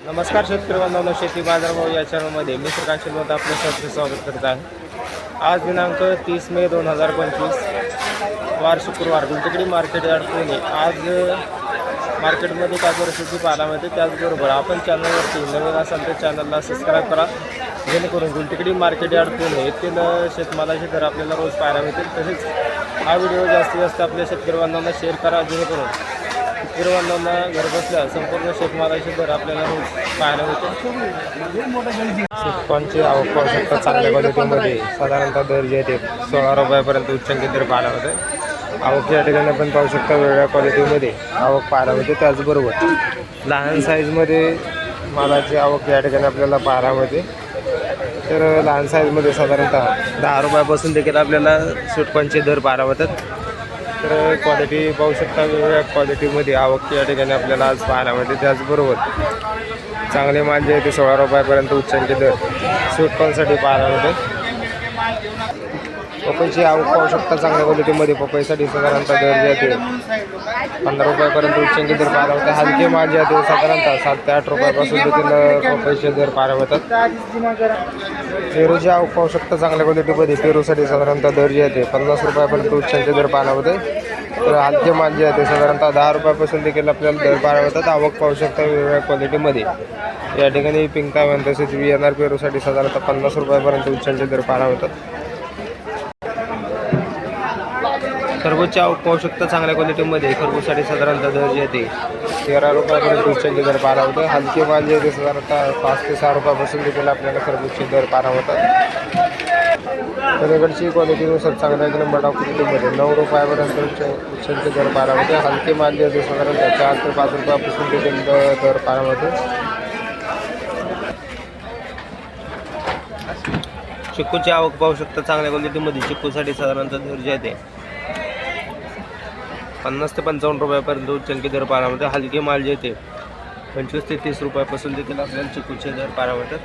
नमस्कार शेतकरी बांधवांनो, शेती बाजारभाव या चॅनलमध्ये मी श्रीकांत शिंदे आपलं सहर्ष स्वागत करत आहे। आज दिनांक 30 मे 2025 वार शुक्रवार गुलटेकडी मार्केट यार्ड पुणे। आज मार्केटमध्ये काय परिस्थिती पाहायला मिळते, त्याचबरोबर आपण चॅनलवरती नवीन असाल तर चॅनलला सबस्क्राईब करा, जेणेकरून गुलटेकडी मार्केट यार्ड पुणे येथील शेतमालाचे दर आपल्याला रोज पाहायला मिळतील। तसेच हा व्हिडिओ जास्तीत जास्त आपल्या शेतकरी बांधवांना शेअर करा, जेणेकरून शेतकरी बांधवांना घर बसल्या संपूर्ण शेतमालाचे दर आपल्याला रोज पाहायला मिळते। शेतकऱ्यांची आवक पाहू शकता, चांगल्या क्वालिटीमध्ये साधारणतः दर जे ते 16 रुपयापर्यंत उच्चांकी दर पाहायला मिळते। आवक या ठिकाणी आपण पाहू शकता वेगळ्या क्वालिटीमध्ये आवक पाहायला मिळते। त्याचबरोबर लहान साईजमध्ये मालाची आवक या ठिकाणी आपल्याला पाहायला मिळते। तर लहान साईजमध्ये साधारणतः 10 रुपयापासून देखील आपल्याला सुटकांचे दर पाहायला मिळतात। तर क्वालिटी पाहू शकता, वेगवेगळ्या क्वालिटीमध्ये आवक या ठिकाणी आपल्याला आज पाहायला मिळते। त्याचबरोबर चांगले माल जे आहे ते 16 रुपयापर्यंत उच्चांकी दर सुटकांसाठी पाहायला मिळते। पपईची आवक पाहू शकता, चांगल्या क्वालिटीमध्ये पपईसाठी साधारणतः दर जे आहे ते 15 रुपयापर्यंत उच्चांकी दर पाहायला मिळते। हलके माल जे आहे ते साधारणतः 7 ते 8 रुपयापासून देखील पपईचे दर पाहायला मिळतात। पेरूची आवक पाहू शकता, चांगल्या क्वालिटीमध्ये पेरूसाठी साधारणतः दर जे आहे ते 50 रुपयापर्यंत उच्चांकी दर पाहायला मिळते। तर हलके माल जे आहे ते साधारणतः 10 रुपयापासून देखील आपल्याला दर पाहायला मिळतात। आवक पाहू शकता वेगवेगळ्या क्वालिटीमध्ये या ठिकाणी पिंक तायवान तसेच VNR पेरूसाठी साधारणतः 50 रुपयापर्यंत उच्चांकी दर पाहायला मिळतात। खरबूजची आवक पाहू शकता, चांगल्या क्वालिटीमध्ये खरबूजसाठी साधारणतः दर जे आहे ते 13 रुपयापर्यंत उच्चांकी दर पाहायला मिळतो। हलके माल जे आहे ते साधारणतः 5 ते 6 रुपयापासून देखील आपल्याला खरबूजचे दर पाहायला मिळतात। पलीकडची क्वालिटीनुसार चांगल्या एक नंबर क्वालिटीमध्ये 9 रुपयापर्यंत उच्चांकी दर पाहायला मिळते। हलके माल जे आहे ते साधारणतः 4 ते 5 रुपयापासून देखील दर पाहायला मिळतो। चिक्कूची आवक पाहू शकता, चांगल्या क्वालिटीमध्ये चिक्कूसाठी साधारणतः दर जे आहे ते 50 ते 55 रुपयापर्यंत उच्चांकी दर पाहायला मिळते। हलके माल जे ते 25 ते 30 रुपयापासून देखील आपल्याला चिकूचे दर पाहायला मिळतात।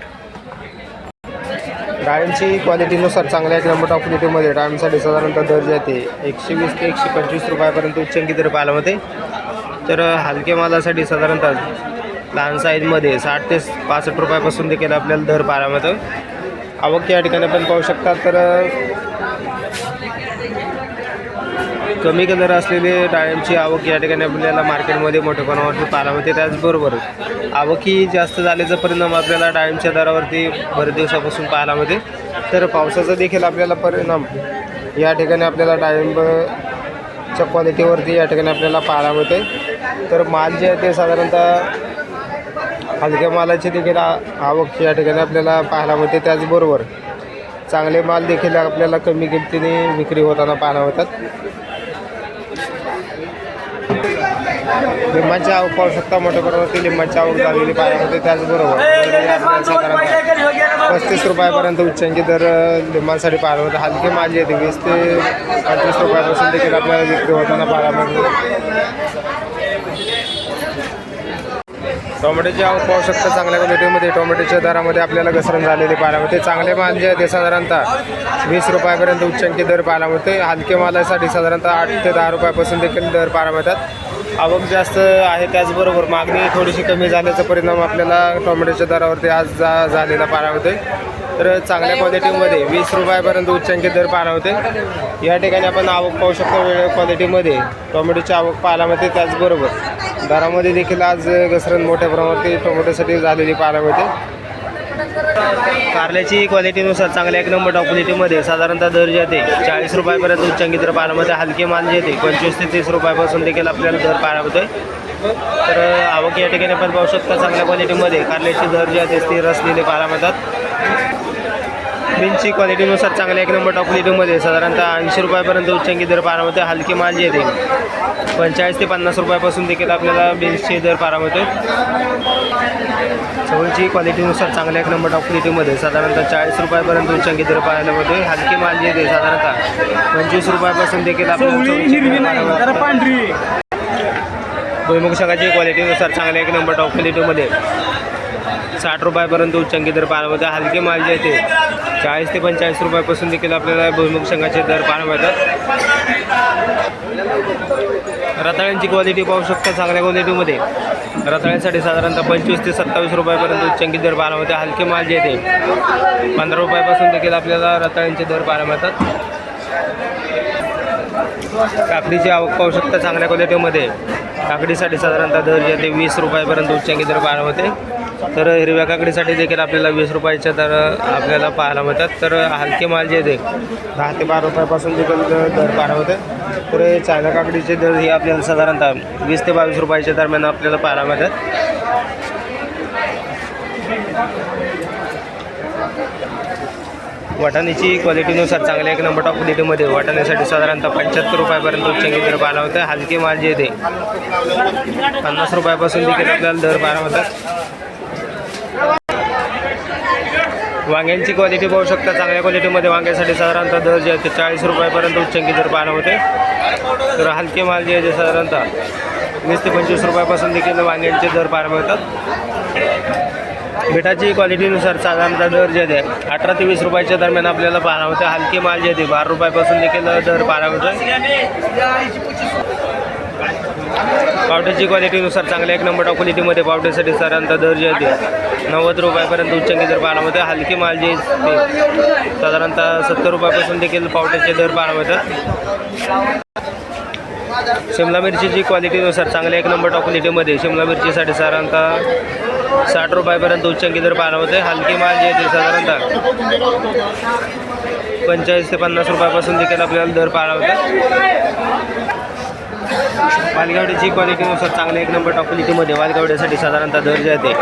डाळिंबची क्वालिटीनुसार चांगल्या एक नंबर क्वालिटीमध्ये डाळिंबसाठी साधारणतः दर जे ते 120 ते 125 रुपयापर्यंत उच्चांकी दर पाहायला मिळते। तर हलके मालासाठी साधारणतः लहान साईजमध्ये 60 ते 65 रुपयापासून देखील आपल्याला दर पाहायला मिळतो। आवक या ठिकाणी आपण पाहू शकता, तर कमी दर असलेली डाळिंबची आवक या ठिकाणी आपल्याला मार्केटमध्ये मोठ्या प्रमाणावरती पाहायला मिळते। त्याचबरोबर आवक ही जास्त झाल्याचा परिणाम आपल्याला डाळिंबच्या दरावरती बरेच दिवसापासून पाहायला मिळते। तर पावसाचा देखील आपल्याला परिणाम या ठिकाणी आपल्याला डाळिंबच्या क्वालिटीवरती या ठिकाणी आपल्याला पाहायला मिळते। तर माल जे आहे ते साधारणतः हलक्या मालाची देखील आवक या ठिकाणी आपल्याला पाहायला मिळते। त्याचबरोबर चांगले माल देखील आपल्याला कमी किमतीने विक्री होताना पाहायला मिळतात। लिंबाची आवक पाहू शकता, मोठ्या प्रमाणावरती लिंबाची आवक झालेली पाहायला मिळते। त्याचबरोबर साधारणतः 35 रुपयापर्यंत उच्चांकी दर लिंबांसाठी पाहायला मिळते। हलके माल जे 20 ते 25 रुपयापासून देखील आपल्याला विक्री होताना पाहायला मिळते। टोमॅटोची आवक पाहू शकता, चांगल्या क्वालिटीमध्ये टोमॅटोच्या दरामध्ये आपल्याला घसरण झालेली पाहायला मिळते। चांगले माल जे आहे ते साधारणतः 20 रुपयापर्यंत उच्चांकी दर पाहायला मिळते। हलके मालासाठी साधारणतः 8 ते 10 रुपयापासून देखील दर पाहायला मिळतात। आवक जास्त आहे, त्याचबरोबर मागणी थोडीशी कमी झाल्याचा परिणाम आपल्याला टोमॅटोच्या दरावरती आज झालेला पाहायला मिळते। तर चांगल्या क्वालिटीमध्ये 20 रुपयापर्यंत उच्चांकी दर पाहायला मिळते। या ठिकाणी आपण आवक पाहू शकतो, वेगळ्या क्वालिटीमध्ये टोमॅटोची आवक पाहायला मिळते। त्याचबरोबर दरामध्ये देखील आज घसरण मोठ्या प्रमाणावरती टोमॅटोसाठी झालेली पाहायला मिळते। कारल्याची क्वालिटीनुसार चांगल्या एक नंबर क्वालिटीमध्ये साधारणतः दर जे ते 40 रुपयापर्यंत उच्चांकी दर पाहायला मिळते। हलके माल जे ते 25 ते 30 रुपयापासून देखील आपल्याला दर पाहायला मिळतोय। तर आवक या ठिकाणी आपण पाहू शकता, चांगल्या क्वालिटीमध्ये कारल्याचे दर जे ते स्थिर असलेले पाहायला मिळतात। बीन्सची क्वालिटीनुसार चांगल्या एक नंबर क्वालिटीमध्ये साधारणतः 80 रुपयापर्यंत उच्चांकी दर पाहायला मिळते। हलके माल जे ते 45 ते 50 रुपयापासून देखील आपल्याला बीन्सचे दर पाहायला मिळते। चवळीची क्वालिटीनुसार चांगल्या एक नंबर क्वालिटीमध्ये साधारणतः 40 रुपयापर्यंत उच्चांकी दर पाहायला मिळते। हलके माल जे ते साधारणतः 25 रुपयापासून देखील आपल्याला भुईमुग शेंगाची क्वालिटीनुसार चांगल्या एक नंबर क्वालिटीमध्ये 60 रुपयापर्यंत उच्चांकी दर पाहायला मिळते। हलके माल जे ते 40 ते 45 रुपयापासून देखील आपल्याला भुईमुग शेंगाचे दर पाहायला मिळतात। रताळ्यांची क्वालिटी पाहू शकता, चांगल्या क्वालिटीमध्ये रताळ्यासाठी साधारणतः 25 ते 27 रुपयापर्यंत उच्चांकी दर पाहायला मिळते. हलके माल जे ते 15 रुपयापासून देखील आपल्याला रताळ्यांचे दर पाहायला मिळतात. काकडीची आवक पाहू शकता चांगल्या क्वालिटीमध्ये. काकडीसाठी साधारणतः दर जे ते 20 रुपयापर्यंत उच्चांकी दर पाहायला मिळते. तर हिरव्या काकडीसाठी देखील आपल्याला 20 रुपयाच्या दर आपल्याला पाहायला मिळतात. तर हलके माल जे ते 10 ते 12 रुपयापासून देखील दर पाहायला मिळते. तर चायना काकडीचे दर हे आपल्याला साधारणतः 20 ते 22 रुपयाच्या दरम्यान आपल्याला पाहायला मिळतात. वाटाण्याची क्वालिटीनुसार चांगल्या एक नंबर टॉप क्वालिटीमध्ये वाटाण्यासाठी साधारणतः 75 रुपयापर्यंत उच्चांकी दर पाहायला होतं. हलके माल जे ते 50 रुपयापासून देखील आपल्याला दर पाहायला होतात. वांग्यांची क्वालिटी पाहू शकता चांगल्या क्वालिटीमध्ये. वांग्यासाठी साधारणतः दर जे आहे ते 40 रुपयापर्यंत उच्चांकी दर पाहायला होते. तर हलके माल जे आहे ते साधारणतः 20 ते 25 रुपयापासून देखील वांग्यांचे दर पाहायला मिळतात. मिठाची क्वालिटीनुसार साधारणतः दर जे आहे 18 ते 20 रुपयाच्या दरम्यान आपल्याला पाहायला होते. हलके माल जे आहे 12 रुपयापासून देखील दर पाहायला मिळतो. पावट्याची क्वालिटीनुसार चांगल्या एक नंबर टॉप क्वालिटीमध्ये पावट्यासाठी साधारणतः दर जे आहे 90 रुपयापर्यंत उच्चांकी दर पाहायला मिळते. हलके माल जे ते साधारणतः 70 रुपयापासून देखील पावट्याचे दर पाहायला मिळतात. शिमला मिरचीची क्वालिटीनुसार चांगल्या एक नंबर टॉप क्वालिटीमध्ये शिमला मिरचीसाठी साधारणतः 60 रुपयापर्यंत उच्चांकी दर पाहायला होते. हलके माल जे ते साधारणतः 45 ते 50 रुपयापासून देखील आपल्याला दर पाहायला होता. वालगावड्याची क्वालिटीनुसार चांगल्या एक नंबर टॉप क्वालिटीमध्ये वालगावड्यासाठी साधारणतः दर जे आहे ते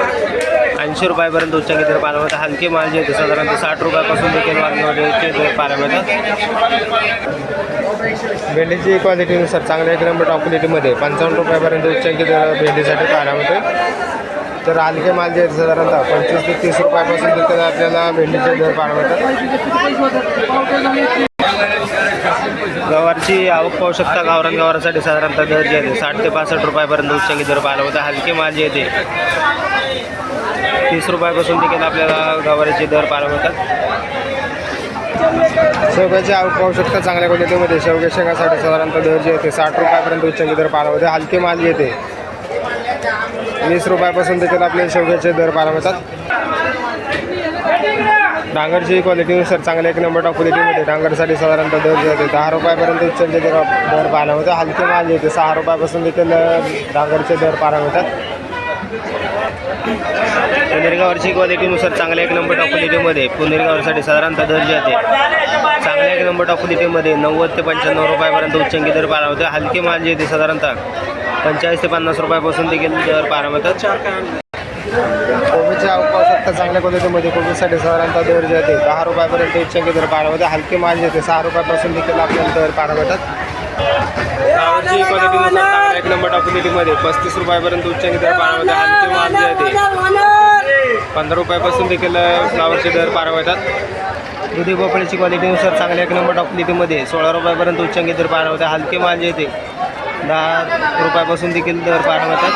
80 रुपयापर्यंत उच्चांकी दर पाहायला होता. हलके माल जे आहे ते साधारणतः 60 रुपयापासून देखील वालगावड्याचे दर पाहायला मिळतात. भेंडीची क्वालिटीनुसार चांगल्या एक नंबर टॉप क्वालिटीमध्ये 55 रुपयापर्यंत उच्चांकी दर भेंडीसाठी पाहायला मिळते. तर हलके माल जे आहेत साधारणतः 25 ते 30 रुपयापासून देखील आपल्याला भेंडीचे दर पाहायला मिळतात. गवारची आवक पाहू शकता. गावरान गवारासाठी साधारणतः दर जे आहे 60 ते 65 रुपयापर्यंत उच्चांकी दर पाहायला होता. हलके माल जे आहे 30 रुपयापासून देखील आपल्याला गवारीचे दर पाहायला मिळतात. शेवग्याची आवक पाहू शकता चांगल्या क्वालिटीमध्ये. शेवग्या शेंगासाठी साधारणतः दर जे आहे ते 60 रुपयापर्यंत उच्चांकी दर पाहायला होते. हलके माल जे येते 20 रुपयापासून देखील आपले शेवग्याचे दर पाहायला मिळतात. डांगरची क्वालिटीनुसार चांगल्या एक नंबर टॉप क्वालिटीमध्ये डांगरसाठी साधारणतः दर जे आहे 10 रुपयापर्यंत उच्चांकी दर पाहायला मिळतात. हलके माल जे येते 6 रुपयापासून देखील डांगरचे दर पाहायला मिळतात. पुनेरगावरची क्वालिटीनुसार चांगल्या एक नंबर टॉप क्वालिटीमध्ये पुनेरगावसाठी साधारणतः दर जे आहे चांगल्या एक नंबर टॉप क्वालिटीमध्ये 90 ते 95 रुपयापर्यंत उच्चांकी दर पाहायला होते. हलके माल जे येते साधारणतः 45 ते 50 रुपयापासून देखील दर पाहायला मिळतात. कोबीची आवक पाहू शकता चांगल्या क्वालिटीमध्ये. कोबीसाठी साधारणतः दर जे आहे 10 रुपयापर्यंत उच्चांकी दर पाहायला मिळतात. हलके माल जे 6 रुपयापासून देखील आपल्याला दर पाहायला मिळतात. फ्लावरची क्वालिटीनुसार चांगल्या एक नंबर टॉप क्वालिटीमध्ये 35 रुपयापर्यंत उच्चांकी दर पाहायला मिळतात. हलके माल जे आहे 15 रुपयापासून देखील फ्लावरचे दर पाहायला मिळतात. दुधी भोपळ्याची क्वालिटीनुसार चांगल्या एक नंबर टॉप क्वालिटीमध्ये 16 रुपयापर्यंत उच्चांकी दर पाहायला मिळतात. हलके माल जे येते 10 रुपयापासून देखील दर पाहायला मिळतात.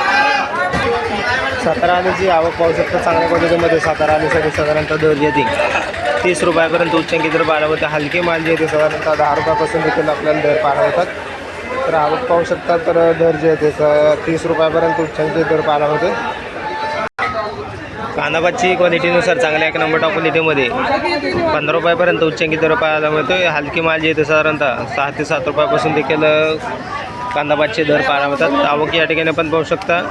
सातारा आलीची आवक पाहू शकता चांगल्या क्वालिटीमध्ये. सातारा आलीसाठी साधारणतः दर जे येते 30 रुपयापर्यंत उच्चांकी दर पाहायला होते. हलके माल जे येते साधारणतः 10 रुपयापासून देखील आपल्याला दर पाहायला होतात. तर आवक पाहू शकता तर दर जे येते 30 रुपयापर्यंत उच्चांकी दर पाहायला होते. कांदापातची क्वालिटीनुसार चांगल्या एक नंबर टॉप क्वालिटीमध्ये 15 रुपयापर्यंत उच्चांकी दर पाहायला मिळतो. हलकी माल जे येते साधारणतः 6 ते 7 रुपयापासून देखील कांदापातचे दर पाहायला मिळतात. आवक या ठिकाणी पण पाहू शकता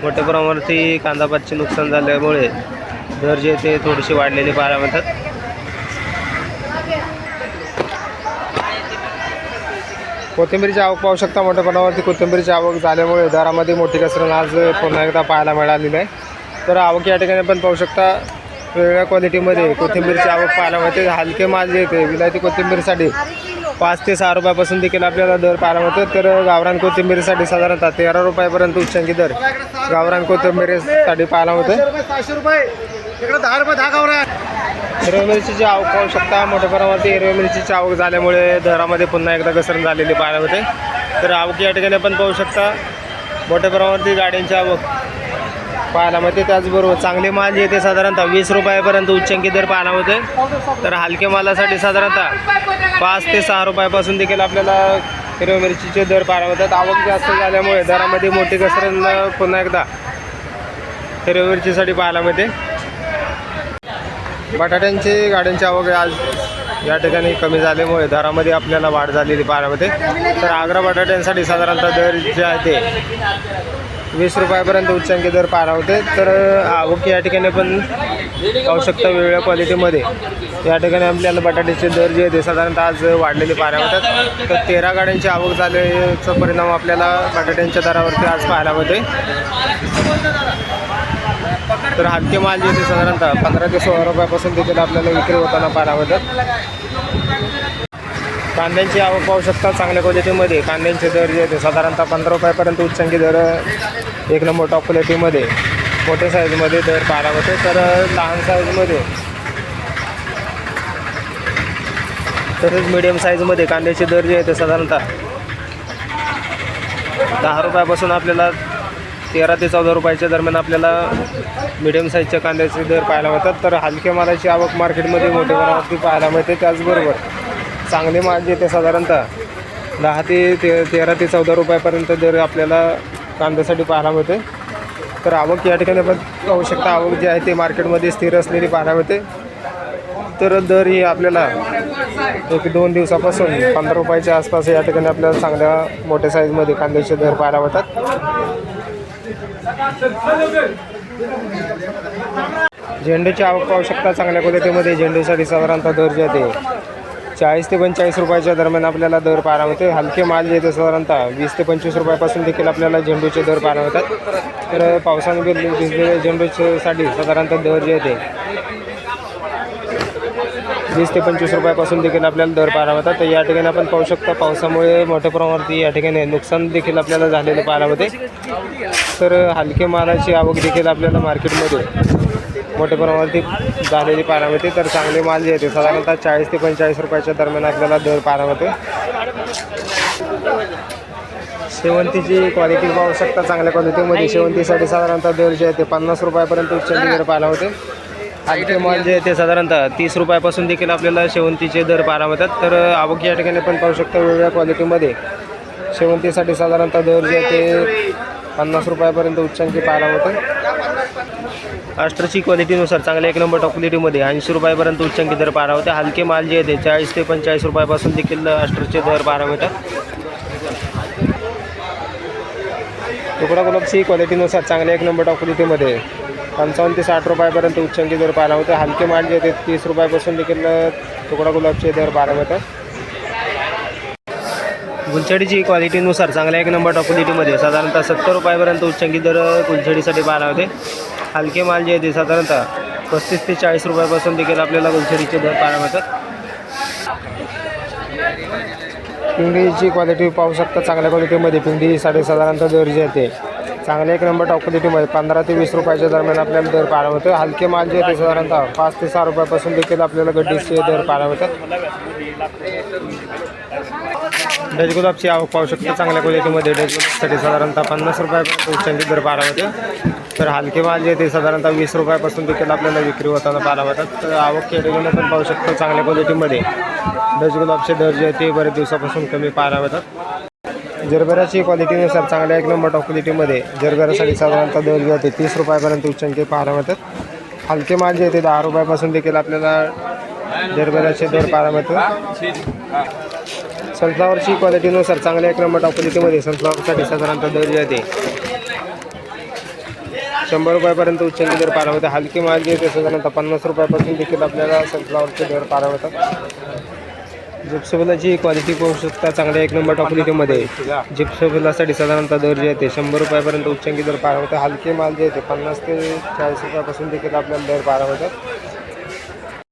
मोठ्या प्रमाणावरती कांदापातचे नुकसान झाल्यामुळे दर जे ते थोडेसे वाढलेले पाहायला मिळतात. कोथिंबीरची आवक पाहू शकता मोठ्या प्रमाणावरती कोथिंबीरची आवक झाल्यामुळे दरामध्ये मोठी घसरण आज पुन्हा एकदा पाहायला मिळालेली आहे. तर आवक या ठिकाणी पण पाहू शकता वेगवेगळ्या क्वालिटीमध्ये कोथिंबीरची आवक पाहायला मिळते. हलके माल जे येते विलायती कोथिंबीरसाठी 5 ते 6 रुपयापासून देखील आपल्याला दर पाहायला मिळतो. तर गावरान कोथिंबीरसाठी साधारणतः 13 रुपयापर्यंत उच्चांकी दर गावरान कोथिंबीरसाठी पाहायला मिळतो. 10 रुपये 10 गावरान. हिरव्या मिरचीची आवक पाहू शकता मोठ्या प्रमाणावरती हिरव्या मिरचीची आवक झाल्यामुळे दरामध्ये पुन्हा एकदा घसरण झालेली पाहायला मिळते. तर आवक या ठिकाणी पण पाहू शकता मोठ्या प्रमाणावरती गाड्यांची आवक पाहायला मिळते. त्याचबरोबर चांगले माल जे ते साधारणतः 20 रुपयापर्यंत उच्चांकी दर पाहायला मिळते. तर हलके मालासाठी साधारणतः 5 ते 6 रुपयापासून देखील आपल्याला हिरव्या मिरचीचे दर पाहायला मिळतात. आवक जास्त झाल्यामुळे दरामध्ये मोठी घसरण पुन्हा एकदा हिरव्या मिरचीसाठी पाहायला मिळते. बटाट्यांची गाड्यांची आवक आज या ठिकाणी कमी झाल्यामुळे दरामध्ये आपल्याला वाढ झालेली पाहायला मिळते. तर आग्रा बटाट्यांसाठी साधारणतः दर जे आहे ते 20 रुपयापर्यंत उच्चांकी दर पाहायला होते. तर आवक या ठिकाणी पण पाहू शकता वेगवेगळ्या क्वालिटीमध्ये या ठिकाणी आपल्याला बटाट्याचे दर जे आहे ते साधारणतः आज वाढलेले पाहायला मिळतात. तर 13 गाड्यांची आवक झाल्याचा परिणाम आपल्याला बटाट्यांच्या दरावरती आज पाहायला मिळते. तर हलके माल जे ते साधारणतः 15 ते 16 रुपयापासून देखील आपल्याला विक्री होताना पाहायला मिळतात. कांद्यांची आवक पाहू शकता चांगल्या क्वालिटीमध्ये कांद्यांचे दर जे ते साधारणतः 15 रुपयापर्यंत उच्चांकी दर एक नंबर टॉप क्वालिटीमध्ये मोठ्या साईजमध्ये दर पाहायला मिळते. तर लहान साईजमध्ये तसेच मिडियम साईजमध्ये कांद्याचे दर जे आहे ते साधारणतः 10 रुपयापासून आपल्याला 13 ते 14 रुपयाच्या दरम्यान आपल्याला मिडियम साईजच्या कांद्याचे दर पाहायला मिळतात. तर हलक्या मालाची आवक मार्केटमध्ये मोठ्या प्रमाणावरती पाहायला मिळते. त्याचबरोबर चांगले माल जे ते साधारणतः 10 ते 13 ते 14 रुपयापर्यंत दर आपल्याला कांद्यासाठी पाहायला मिळते. तर आवक या ठिकाणी आपण पाहू शकता आवक जी आहे ते मार्केटमध्ये स्थिर असलेली पाहायला मिळते. तर दर ही आपल्याला 1-2 दिवसापासून 15 रुपयाच्या आसपास या ठिकाणी आपल्याला चांगल्या मोठ्या साईजमध्ये कांद्याचे दर पाहायला मिळतात. झेंडूची आवक पाहू शकता चांगल्या क्वालिटीमध्ये झेंडूसाठी साधारणतः दर जे आहे ते 40 ते 45 रुपयाच्या दरम्यान आपल्याला दर पाहायला मिळते. हलके माल जे ते साधारणतः 20 ते 25 रुपयापासून देखील आपल्याला झेंडूचे दर पाहायला मिळतात. तर पावसाने भिजलेल्या झेंडूसाठी साधारणतः दर जे आहे ते 20 ते 25 रुपयापासून देखील आपल्याला दर पाहायला मिळतात. तर या ठिकाणी आपण पाहू शकता पावसामुळे मोठ्या प्रमाणावरती या ठिकाणी नुकसान देखील आपल्याला झालेलं पाहायला मिळते. तर हलके मालाची आवक देखील आपल्याला मार्केटमध्ये मोठ्या प्रमाणावरती झालेली पाहायला मिळते. तर चांगले माल जे आहे साधारणतः 40 ते 45 रुपयाच्या दरम्यान आपल्याला दर पाहायला मिळते. शेवंतीची क्वालिटी पाहू शकता चांगल्या क्वालिटीमध्ये शेवंतीसाठी साधारणतः दर जे आहे ते 50 रुपयापर्यंत उच्चांकी दर पाहायला होते. हलके माल जे आहे ते साधारणतः 30 रुपयापासून देखील आपल्याला शेवंतीचे दर पाहायला मिळतात. तर आवक या ठिकाणी पण पाहू शकता वेगवेगळ्या क्वालिटीमध्ये शेवंतीसाठी साधारणतः दर जे आहे ते 50 रुपयापर्यंत उच्चांकी पाहायला होते. अस्टरची क्वालिटीनुसार चांगल्या 1 नंबर टॉप क्वालिटीमध्ये 80 रुपयापर्यंत उच्चांकी दर पाहायला होते. हलके माल जे आहे ते 40 ते 45 रुपयापासून देखील अस्टरचे दर पाहायला मिळतात. तुकडा गुलाबची क्वालिटीनुसार चांगल्या 1 नंबर टॉप क्वालिटीमध्ये 55 ते 60 रुपयापर्यंत उच्चांकी दर पाहायला होते. हलके माल जे ते 30 रुपयापासून देखील तुकडा गुलाबचे दर पाहायला मिळतात. गुलछडीची क्वालिटीनुसार चांगल्या 1 नंबर टॉप क्वालिटीमध्ये साधारणतः 70 रुपयापर्यंत उच्चांकी दर गुलछडीसाठी पाहायला होते. हलके माल जे आहे ते साधारणतः 35 ते 40 रुपयापासून देखील आपल्याला गुलछडीचे दर पाहायला मिळतात. पिंगळीची क्वालिटी पाहू शकता चांगल्या क्वालिटीमध्ये पिंगळीसाठी साधारणतः दर जे आहे ते चांगल्या 1 नंबर टॉप क्वालिटीमध्ये 15 ते 20 रुपयाच्या दरम्यान आपल्याला दर पाहायला मिळतो. हलके माल जे आहे ते साधारणतः 5 ते 6 रुपयापासून देखील आपल्याला गड्डीचे दर पाहायला मिळतात. डच गुलाबची आवक पाहू शकता चांगल्या क्वालिटीमध्ये डच गुलाबसाठी साधारणतः 50 रुपयापर्यंत उच्चांकी दर पाहायला मिळते. तर हलके माल जे ते साधारणतः 20 रुपयापासून देखील आपल्याला विक्री होताना पाहायला मिळतात. तर आवक या ठिकाणी पण पाहू शकतो चांगल्या क्वालिटीमध्ये डच गुलाबचे दर जे आहे ते बरेच दिवसापासून कमी पाहायला मिळतात. जरबेराची क्वालिटीनुसार चांगल्या 1 नंबर टॉप क्वालिटीमध्ये जरबेरासाठी साधारणतः दर जे आहे ते 30 रुपयापर्यंत उच्चांकी पाहायला मिळतात. हलके माल जे आहे ते 10 रुपयापासून देखील आपल्याला जरबेराचे दर पाहायला मिळतात. सनफ्लावरची क्वालिटीनुसार चांगल्या 1 नंबर टॉप क्वालिटीमध्ये सनफ्लावरसाठी साधारणतः दर जे आहे ते 100 रुपयापर्यंत उच्चांकी दर पाहायला मिळतात. हलके माल जे आहे ते साधारणतः 50 रुपयापासून देखील आपल्याला सनफ्लावरचे दर पाहायला मिळतात. जिप्सोफिलाची क्वालिटी पाहू शकता चांगल्या 1 नंबर टॉप क्वालिटीमध्ये जिप्सोफिलासाठी साधारणतः दर जे आहे ते 100 रुपयापर्यंत उच्चांकी दर पाहायला मिळतात. हलके माल जे आहे ते 50 ते 40 रुपयापासून देखील आपल्याला दर पाहायला मिळतात.